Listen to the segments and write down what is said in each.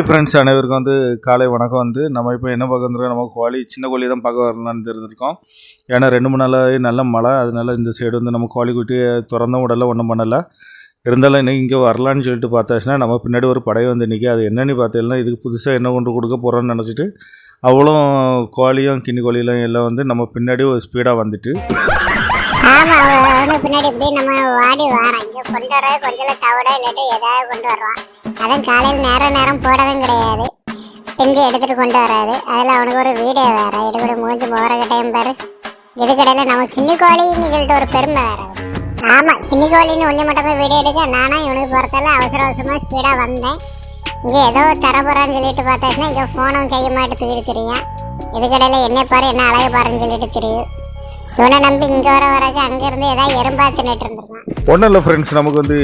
Friends அனைவருக்கும் காலை வணக்கம். நம்ம இப்போ என்ன பார்க்க வந்துருக்கோம், நம்ம கோழி சின்ன கோழி தான் பார்க்க வரலான்னு தெரிஞ்சிருக்கோம். ஏன்னா 2-3 நாளாகவே நல்ல மழை, அதனால இந்த சைடு நம்ம கோழி குட்டியை திறந்த விடலை, ஒன்றும் பண்ணலை. இருந்தாலும் இன்னைக்கு இங்கே வரலான்னு சொல்லிட்டு பார்த்தாச்சுன்னா நம்ம பின்னாடி ஒரு படை இன்றைக்கி அது என்னென்னு பார்த்தீங்கன்னா இதுக்கு புதுசாக என்ன கொண்டு கொடுக்க போகிறோன்னு நினச்சிட்டு அவ்வளோ கோழியும் கிண்ணி கோழியெல்லாம் எல்லாம் நம்ம பின்னாடி ஒரு ஸ்பீடாக வந்துட்டு பின்னாடி இப்படி நம்ம வாடி வரோம். இங்கே கொண்டு வர கொஞ்சம் தவிட இல்லாட்டி ஏதாவது கொண்டு வருவான். அதுவும் காலையில் நேரம் போடவும் கிடையாது, பெஞ்சு எடுத்துட்டு கொண்டு வராது. அதில் அவனுக்கு ஒரு வீடியோ வேறு இது கூட மூஞ்சி போகிற கட்டையும் பாரு. இதுக்கடையில் நம்ம கிண்ணி கோழின்னு சொல்லிட்டு ஒரு பெருமை வேறு. ஆமாம், கிண்ணி கோழின்னு ஒன்று மட்டுமே வீடியோ எடுக்க நானும் இவனுக்கு பொறுத்தால அவசரமாக ஸ்பீடாக வந்தேன். இங்கே ஏதோ தரப்போறான்னு சொல்லிட்டு பார்த்தாச்சுன்னா இங்கே ஃபோனும் கையமாக எடுத்து தெரியும். இதுக்கடையில் என்ன பாரு என்ன அழகு பாருன்னு சொல்லிட்டு தெரியும். இவனை நம்பி இங்கே வரக்கு அங்கேருந்து ஏதாவது எறும்பா தின்னுட்டு இருந்திருக்கான். ஒன்றும் இல்லை ஃப்ரெண்ட்ஸ், நமக்கு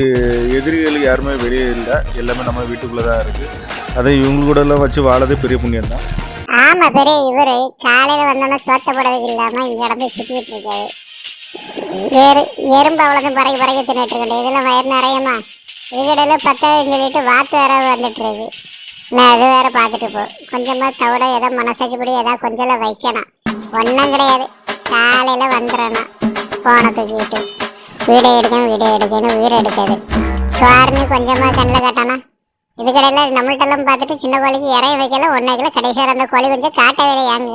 எதிரிகள் யாருமே வெளியே இல்லை, எல்லாமே நம்ம வீட்டுக்குள்ளே தான் இருக்குது. அதை இவங்க கூட வச்சு வாழதே பெரிய புண்ணியம் தான். ஆமாம், பெரிய இவர் காலையில் வந்தோன்னா சோத்தப்படதுக்கு இல்லாமல் இங்கே இடந்து சுற்றிட்டு இருக்காது. எறும்பு அவ்வளோதான் பறக்க தின்னுட்டு இருக்கேன். இதெல்லாம் வயிறு நிறையமா. இதுக்கடையில் 10 சொல்லிட்டு வாத்து வேற வந்துட்டு இருக்கு. நான் அது வேற பார்த்துட்டு போ. கொஞ்சமாக தவிட ஏதோ மனசாட்சிப்படி ஏதாவது கொஞ்சம் வைக்கணும். ஒன்றும் கிடையாது, காலையில் வந்துடணும். ஃபோனை தூக்கிட்டு வீடியோ எடுக்கணும் உயிரை எடுக்காது. சுவாரினி கொஞ்சமாக கண்ணில் காட்டணும். இதுக்கடையில் நம்மள்கிட்டலாம் பார்த்துட்டு சின்ன கோழிக்கு இறைய வைக்கல, ஒன்றைக்கல கடைசியாக அந்த கோழி கொஞ்சம் காட்ட வேலையாங்க.